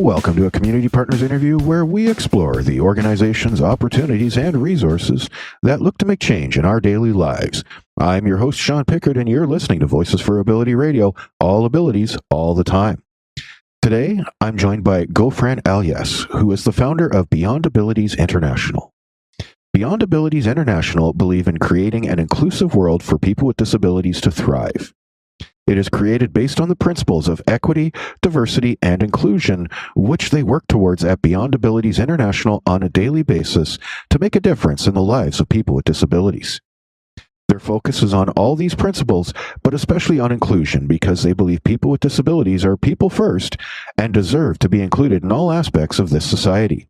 Welcome to a Community Partners interview where we explore the organizations, opportunities, and resources that look to make change in our daily lives. I'm your host, Sean Pickard, and you're listening to Voices for Ability Radio, all abilities, all the time. Today, I'm joined by Ghofran Alyass, who is the founder of Beyond Abilities International. Beyond Abilities International believe in creating an inclusive world for people with disabilities to thrive. It is created based on the principles of equity, diversity, and inclusion, which they work towards at Beyond Abilities International on a daily basis to make a difference in the lives of people with disabilities. Their focus is on all these principles, but especially on inclusion, because they believe people with disabilities are people first and deserve to be included in all aspects of this society.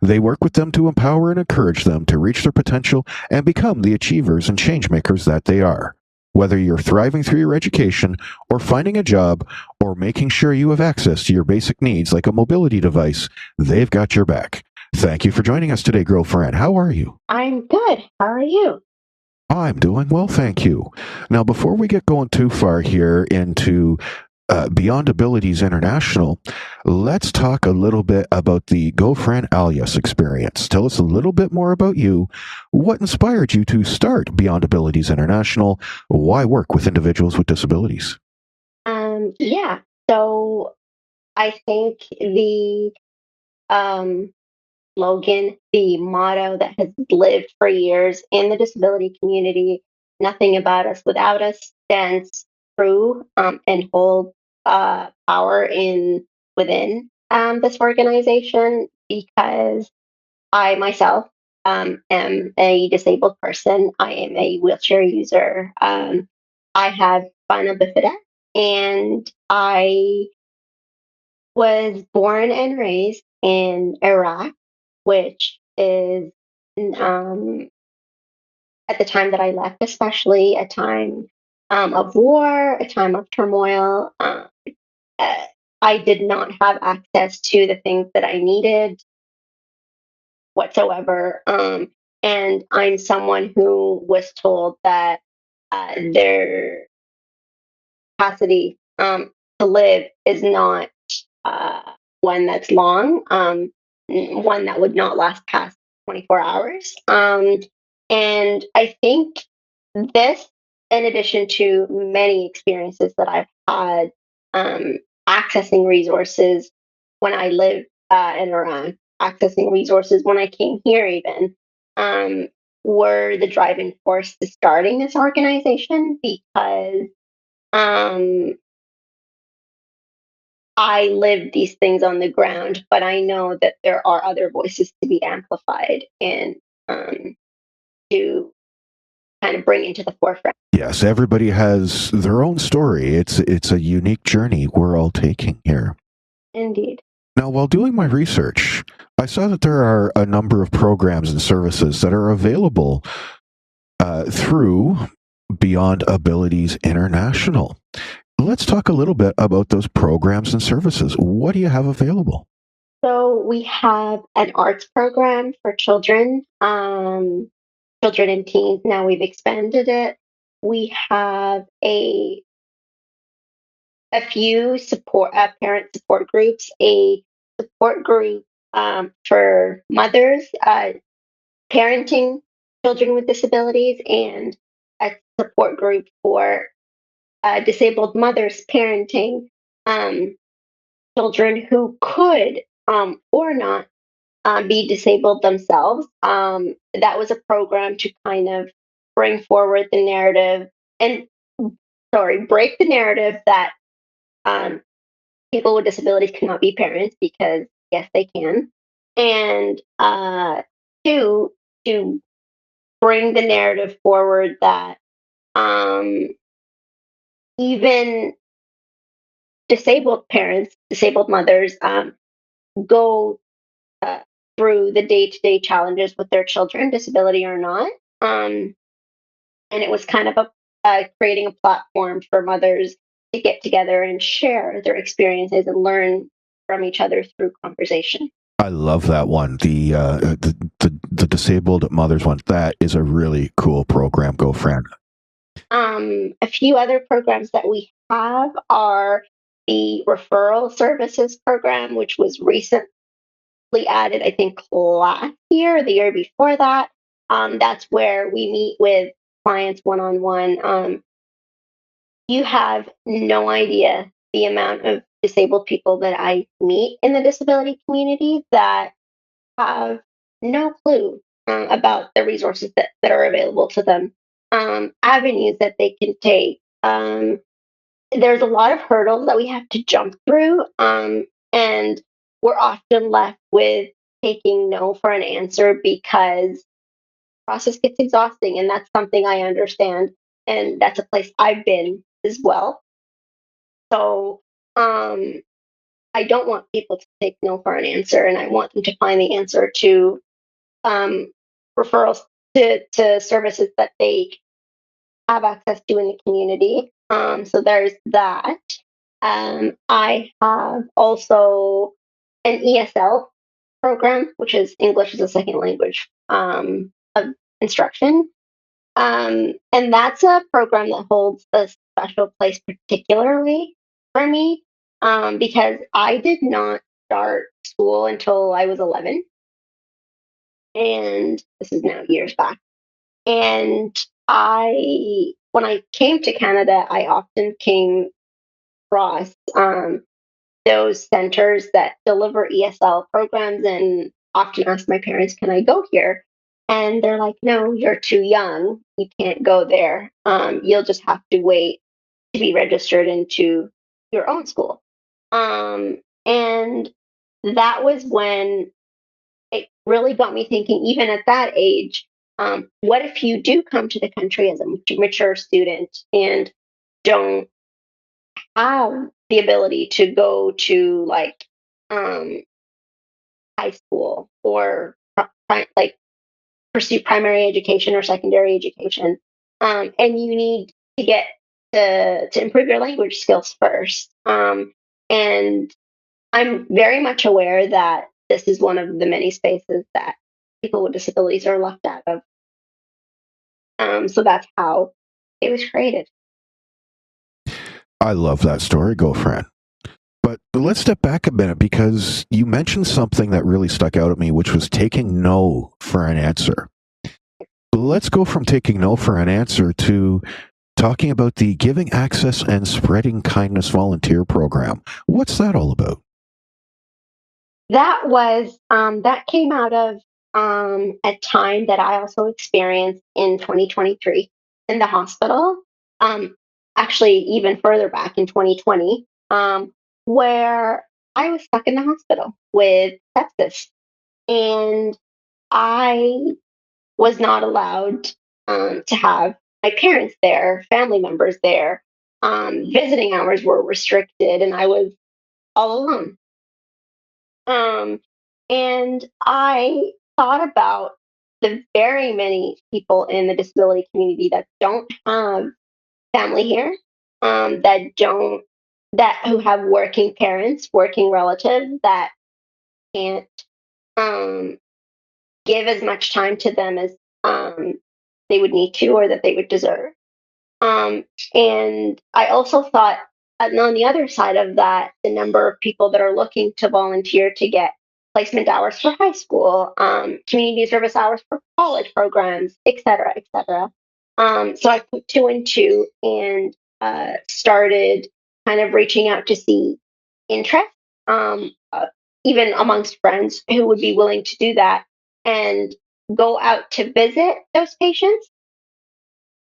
They work with them to empower and encourage them to reach their potential and become the achievers and change makers that they are. Whether you're thriving through your education or finding a job or making sure you have access to your basic needs like a mobility device, they've got your back. Thank you for joining us today, girlfriend. How are you? I'm good. How are you? I'm doing well, thank you. Now, before we get going too far here into Beyond Abilities International, let's talk a little bit about the Ghofran Alyass experience. Tell us a little bit more about you. What inspired you to start Beyond Abilities International? Why work with individuals with disabilities? Yeah. So I think the slogan, the motto that has lived for years in the disability community, nothing about us without us, stands true and hold power within this organization because I myself am a disabled person. I am a wheelchair user. I have spina bifida, and I was born and raised in Iraq, which is um, at the time that I left, especially a time of war, a time of turmoil. Uh, I did not have access to the things that I needed whatsoever. And I'm someone who was told that their capacity to live is not uh, one that's long, one that would not last past 24 hours. And I think this, in addition to many experiences that I've had accessing resources when I lived in Iran, accessing resources when I came here, even, um, were the driving force to starting this organization because um, I live these things on the ground, but I know that there are other voices to be amplified and to kind of bring into the forefront. Yes, everybody has their own story. It's a unique journey we're all taking here. Indeed. Now, while doing my research, I saw that there are a number of programs and services that are available through Beyond Abilities International. Let's talk a little bit about those programs and services. What do you have available? So we have an arts program for children, children and teens. Now we've expanded it. We have a few support parent support groups, a support group for mothers parenting children with disabilities, and a support group for disabled mothers parenting um, children who could or not be disabled themselves. That was a program to kind of bring forward the narrative and, break the narrative that um, people with disabilities cannot be parents because, yes, they can. And two, to bring the narrative forward that um, even disabled parents, disabled mothers, go uh, through the day-to-day challenges with their children, disability or not. Um, and it was kind of creating a platform for mothers to get together and share their experiences and learn from each other through conversation. I love that one. The disabled mothers one. That is a really cool program. Go, Fran. A few other programs that we have are the referral services program, which was recently added, I think last year, or the year before that. That's where we meet with clients one on one. You have no idea the amount of disabled people that I meet in the disability community that have no clue about the resources that are available to them, avenues that they can take. There's a lot of hurdles that we have to jump through, and we're often left with taking no for an answer because the process gets exhausting, and that's something I understand, and that's a place I've been as well. So um, I don't want people to take no for an answer, and I want them to find the answer to um, referrals to services that they have access to in the community. So there's that. I have also an ESL program, which is English as a second language of instruction. And that's a program that holds a special place, particularly for me, because I did not start school until I was 11. And this is now years back. And when I came to Canada, I often came across those centers that deliver ESL programs and often ask my parents, can I go here? And they're like, no, you're too young. You can't go there. You'll just have to wait to be registered into your own school. And that was when it really got me thinking, even at that age, what if you do come to the country as a mature student and don't have the ability to go to like um, high school or like pursue primary education or secondary education, and you need to get to improve your language skills first. And I'm very much aware that this is one of the many spaces that people with disabilities are left out of. So that's how it was created. I love that story, Ghofran. But let's step back a minute because you mentioned something that really stuck out at me, which was taking no for an answer. Let's go from taking no for an answer to talking about the Giving Access and Spreading Kindness volunteer program. What's that all about? That came out of a time that I also experienced in 2023 in the hospital. Um, Actually, even further back in 2020, where I was stuck in the hospital with sepsis, and I was not allowed to have my parents there, family members there. Visiting hours were restricted, and I was all alone. Um, and I thought about the very many people in the disability community that don't have family here, that don't that who have working parents, working relatives that can't um, give as much time to them as they would need to or that they would deserve. Um, and I also thought, on the other side of that, the number of people that are looking to volunteer to get placement hours for high school, community service hours for college programs, et cetera, et cetera. So I put two and two and started kind of reaching out to see interest, even amongst friends who would be willing to do that and go out to visit those patients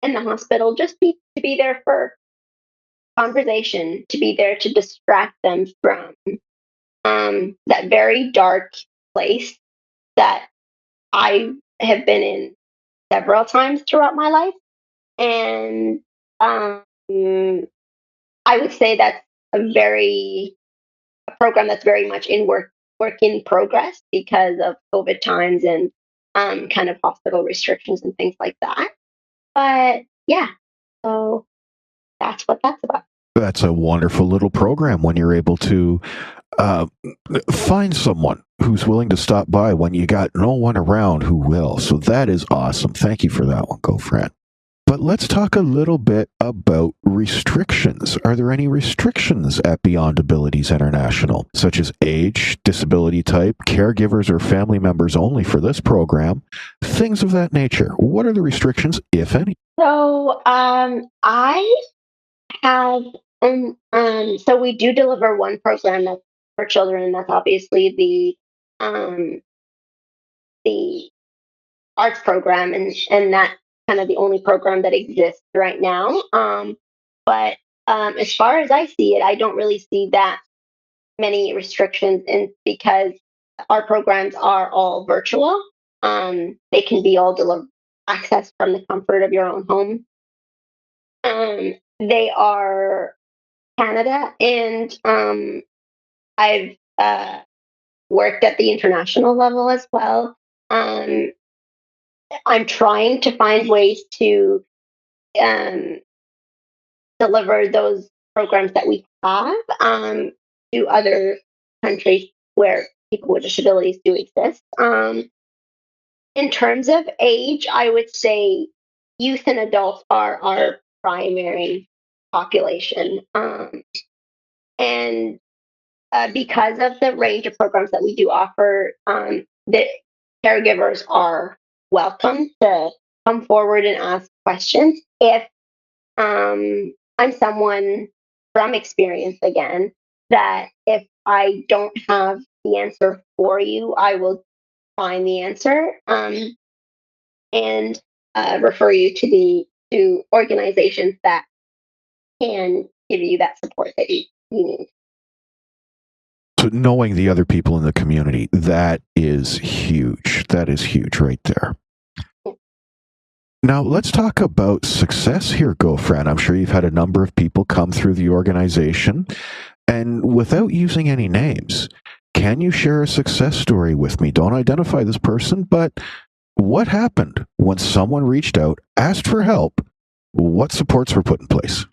in the hospital, just to be there for conversation, to be there to distract them from that very dark place that I have been in several times throughout my life. And um, I would say that's a program that's very much in work in progress because of COVID times and kind of hospital restrictions and things like that. But yeah, so that's what that's about. That's a wonderful little program when you're able to uh, find someone who's willing to stop by when you got no one around who will. So that is awesome. Thank you for that one, Ghofran. But let's talk a little bit about restrictions. Are there any restrictions at Beyond Abilities International, such as age, disability type, caregivers or family members only for this program, things of that nature? What are the restrictions, if any? So I have so we do deliver one program that's for children, and that's obviously the arts program, and that's kind of the only program that exists right now. But as far as I see it, I don't really see that many restrictions, and because our programs are all virtual, they can be all accessed from the comfort of your own home. They are Canada, and I've worked at the international level as well. Um, I'm trying to find ways to um, deliver those programs that we have to other countries where people with disabilities do exist. In terms of age, I would say youth and adults are our primary population. And because of the range of programs that we do offer, the caregivers are welcome to come forward and ask questions. If I'm someone from experience again, that if I don't have the answer for you, I will find the answer and refer you to organizations that can give you that support that you need. So knowing the other people in the community, that is huge. That is huge right there. Now, let's talk about success here, Ghofran. I'm sure you've had a number of people come through the organization. And without using any names, can you share a success story with me? Don't identify this person, but what happened when someone reached out, asked for help? What supports were put in place?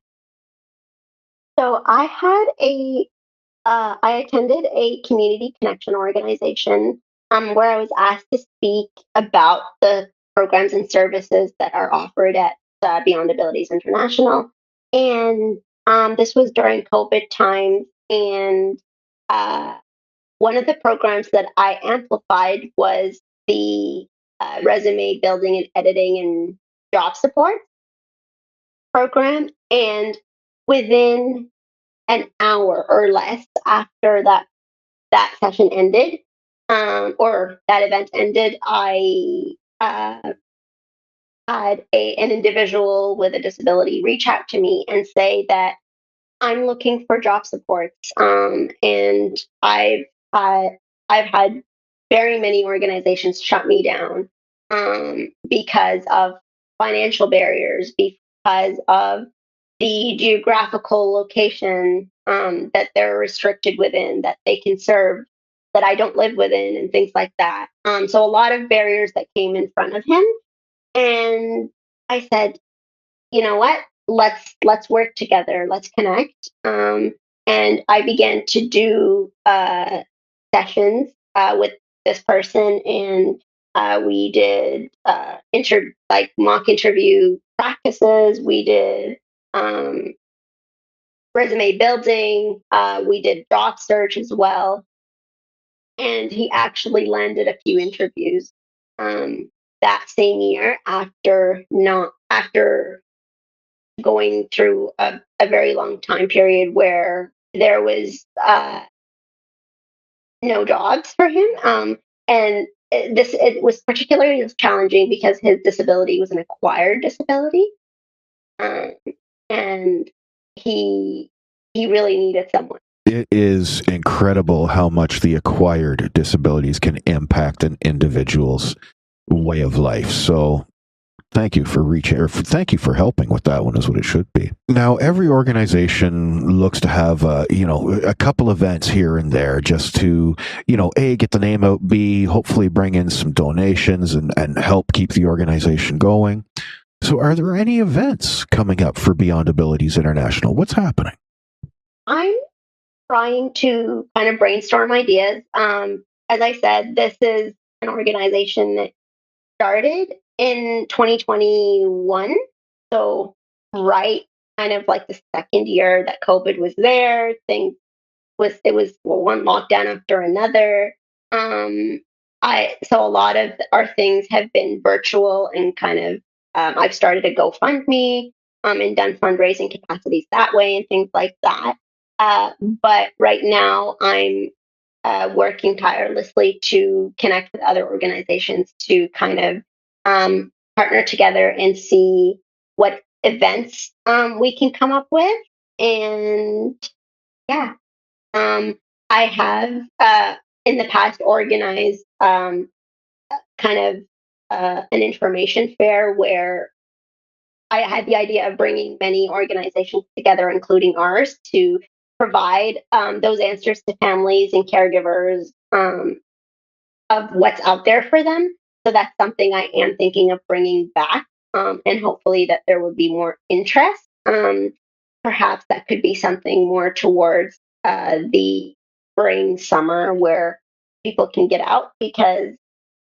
So I attended a community connection organization where I was asked to speak about the programs and services that are offered at Beyond Abilities International. And this was during COVID times. And uh, one of the programs that I amplified was the resume building and editing and job support program. And within an hour or less after that session ended, or that event ended, I had an individual with a disability reach out to me and say that I'm looking for job supports, and I've had very many organizations shut me down because of financial barriers, because of the geographical location that they're restricted within, that they can serve, that I don't live within, and things like that. So a lot of barriers that came in front of him, and I said, you know what? Let's work together. Let's connect. And I began to do sessions with this person, and we did like mock interview practices. We did um, resume building. We did job search as well, and he actually landed a few interviews that same year after going through a very long time period where there was no jobs for him. And it was particularly challenging because his disability was an acquired disability, um, and he he really needed someone. It is incredible how much the acquired disabilities can impact an individual's way of life. So thank you for reaching, or thank you for helping with that one, is what it should be. Now, every organization looks to have, a couple events here and there just to, A, get the name out, B, hopefully bring in some donations and help keep the organization going. So are there any events coming up for Beyond Abilities International? What's happening? I'm trying to kind of brainstorm ideas. As I said, this is an organization that started in 2021. So, right, kind of like the second year that COVID was there, it was one lockdown after another. Um, so a lot of our things have been virtual and kind of I've started a GoFundMe and done fundraising capacities that way and things like that. But right now I'm working tirelessly to connect with other organizations to kind of partner together and see what events we can come up with. And yeah, um, I have in the past organized kind of an information fair where I had the idea of bringing many organizations together, including ours, to provide those answers to families and caregivers of what's out there for them. So that's something I am thinking of bringing back, and hopefully that there will be more interest. Perhaps that could be something more towards the spring, summer, where people can get out because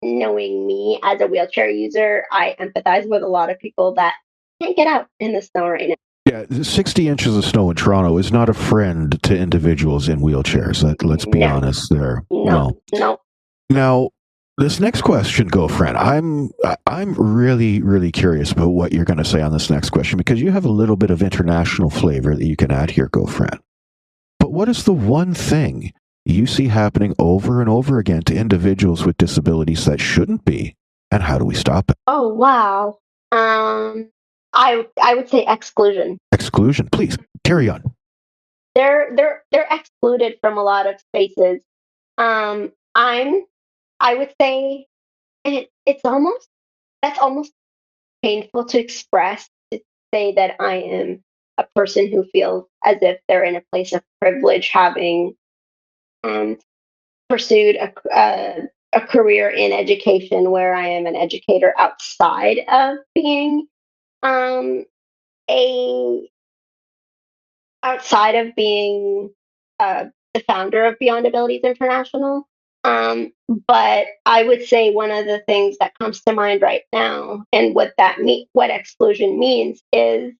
knowing me as a wheelchair user, I empathize with a lot of people that can't get out in the snow right now. Yeah, 60 inches of snow in Toronto is not a friend to individuals in wheelchairs. Let's be No, honest there. no, No. no. Now, this next question, Ghofran, I'm really, really curious about what you're going to say on this next question because you have a little bit of international flavor that you can add here, Ghofran. But what is the one thing you see happening over and over again to individuals with disabilities that shouldn't be, and how do we stop it? Oh wow. I would say exclusion. Exclusion, please carry on. They're excluded from a lot of spaces. I would say it's almost that's almost painful to express to say that I am a person who feels as if they're in a place of privilege, having um, pursued a career in education where I am an educator outside of being um, a outside of being uh, the founder of Beyond Abilities International. But I would say one of the things that comes to mind right now, and what exclusion means, is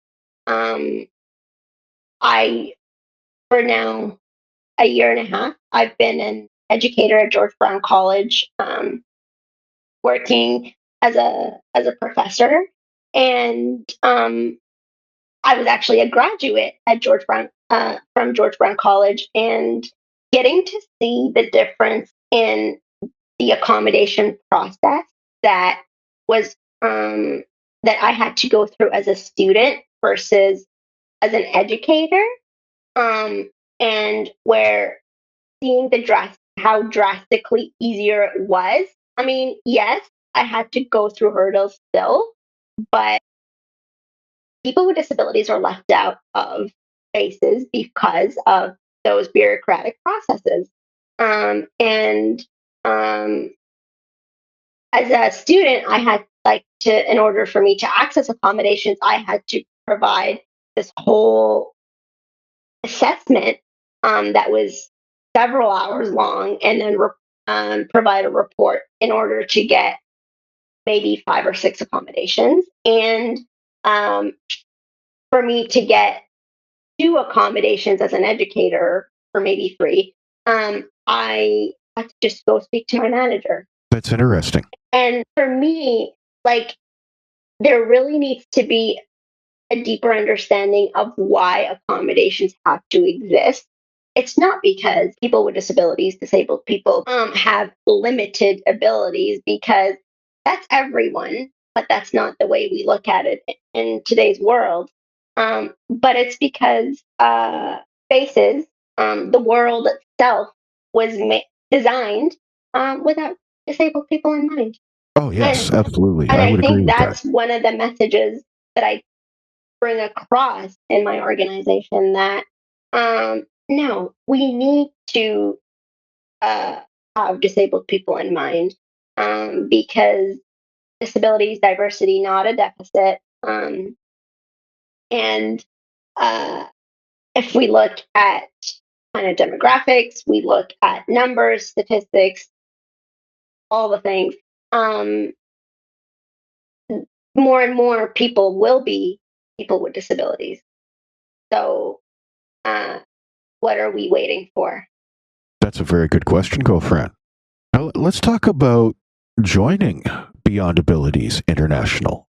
um, I for now a year and a half I've been an educator at George Brown College, working as a professor, and I was actually a graduate at George Brown from George Brown College, and getting to see the difference in the accommodation process that was that I had to go through as a student versus as an educator, and where seeing how drastically easier it was. I mean, yes, I had to go through hurdles still, but people with disabilities are left out of spaces because of those bureaucratic processes. And as a student, I had in order for me to access accommodations, I had to provide this whole assessment that was several hours long, and then provide a report in order to get maybe five or six accommodations. And um, for me to get two accommodations as an educator, or maybe three, I had to just go speak to my manager. That's interesting. And for me, like, there really needs to be a deeper understanding of why accommodations have to exist. It's not because people with disabilities, disabled people, have limited abilities, because that's everyone, but that's not the way we look at it in today's world. But it's because spaces, the world itself was designed without disabled people in mind. Oh, yes, And absolutely. and I I would agree think with that. that's one of the messages that I bring across in my organization, that no, we need to uh, have disabled people in mind, because disability is diversity, not a deficit. And uh, if we look at kind of demographics, we look at numbers, statistics, all the things, um, more and more people will be people with disabilities. So, what are we waiting for? That's a very good question, Ghofran. Now, let's talk about joining Beyond Abilities International.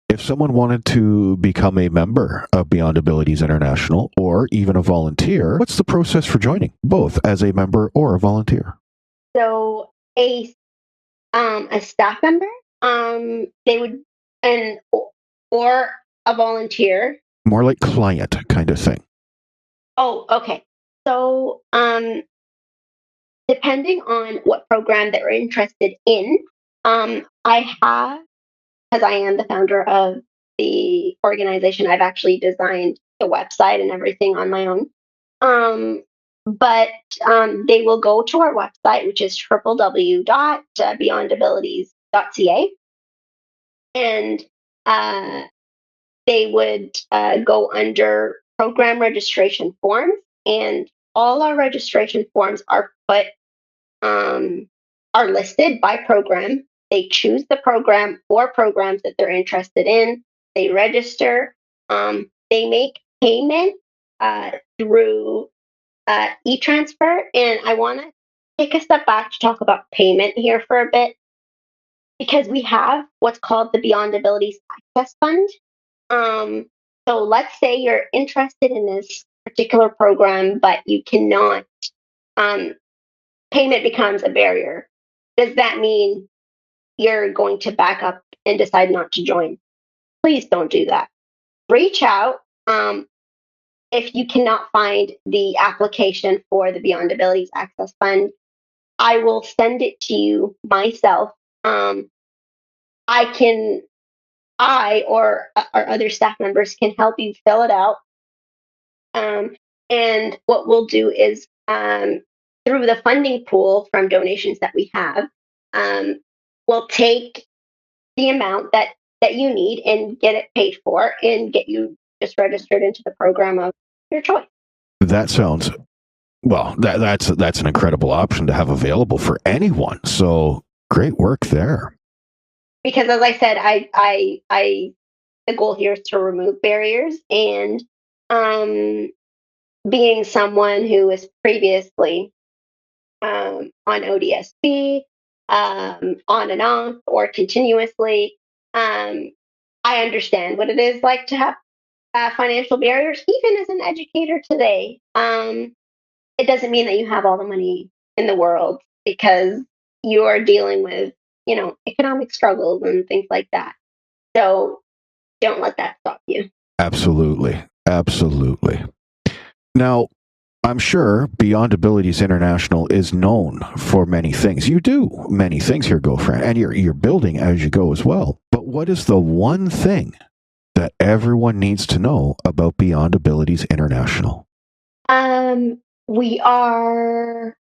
If someone wanted to become a member of Beyond Abilities International or even a volunteer, what's the process for joining, both as a member or a volunteer? So, a staff member, they would, and or a volunteer. More like client kind of thing. Oh, okay. So, depending on what program that we're interested in, I have, because I am the founder of the organization, I've actually designed the website and everything on my own. Um, but they will go to our website, which is www.beyondabilities.ca, and uh, they would go under program registration forms, and all our registration forms um, are listed by program. They choose the program or programs that they're interested in. They register. They make payment through e-transfer. And I want to take a step back to talk about payment here for a bit because we have what's called the Beyond Abilities Access Fund. Um, so let's say you're interested in this particular program, but you cannot, um, payment becomes a barrier. Does that mean you're going to back up and decide not to join? Please don't do that. Reach out. If you cannot find the application for the Beyond Abilities Access Fund, I will send it to you myself. I can, I or our other staff members can help you fill it out. And what we'll do is through the funding pool from donations that we have, we'll take the amount that you need and get it paid for and get you just registered into the program of your choice. That sounds well. That's an incredible option to have available for anyone. So great work there. Because as I said, I the goal here is to remove barriers and being someone who was previously on ODSP, on and off, or continuously, I understand what it is like to have financial barriers. Even as an educator today, it doesn't mean that you have all the money in the world because you are dealing with, economic struggles and things like that. So don't let that stop you. Absolutely. Absolutely. Now, I'm sure Beyond Abilities International is known for many things. You do many things here, Ghofran, and you're building as you go as well. But what is the one thing that everyone needs to know about Beyond Abilities International? We are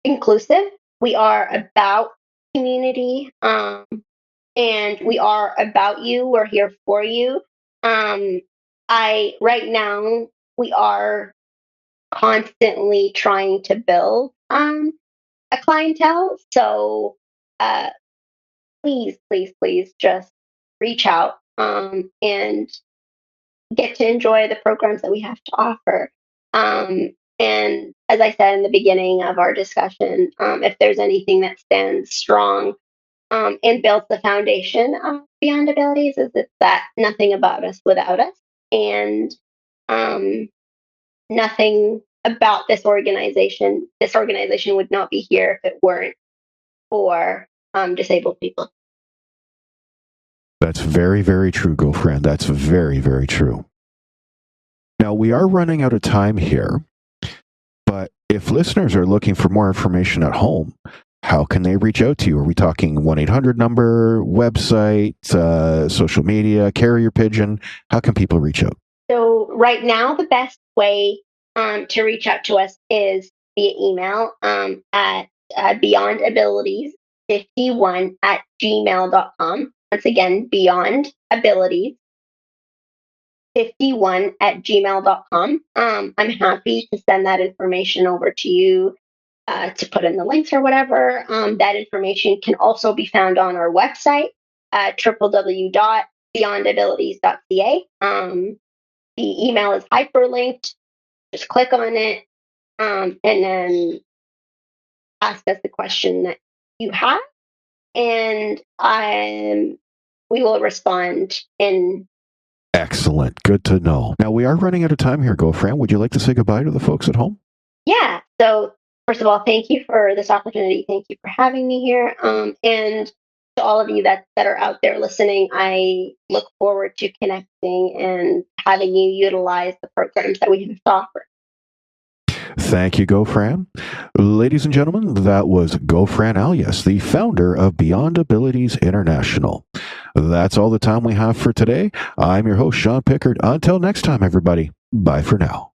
inclusive. We are about community, and we are about you. We're here for you. I right now we are constantly trying to build a clientele. So uh, please, please, please, just reach out and get to enjoy the programs that we have to offer. And as I said in the beginning of our discussion, if there's anything that stands strong and builds the foundation of Beyond Abilities, is it's that nothing about us without us, and um, nothing about this organization. This organization would not be here if it weren't for disabled people. That's very, very true, Ghofran. That's very, very true. Now, we are running out of time here, but if listeners are looking for more information at home, how can they reach out to you? Are we talking 1-800 number, website, social media, carrier pigeon? How can people reach out? So right now, the best way to reach out to us is via email at beyondabilities51@gmail.com. Once again, beyondabilities51@gmail.com. I'm happy to send that information over to you to put in the links or whatever. That information can also be found on our website at www beyondabilities.ca. The email is hyperlinked. Just click on it, and then ask us the question that you have, and we will respond in. Excellent. Good to know. Now, we are running out of time here, Ghofran. Would you like to say goodbye to the folks at home? Yeah. So, first of all, thank you for this opportunity. Thank you for having me here. And to all of you that are out there listening, I look forward to connecting and having you utilize the programs that we have to offer. Thank you, Ghofran. Ladies and gentlemen, that was Ghofran Alyass, the founder of Beyond Abilities International. That's all the time we have for today. I'm your host, Sean Pickard. Until next time, everybody, bye for now.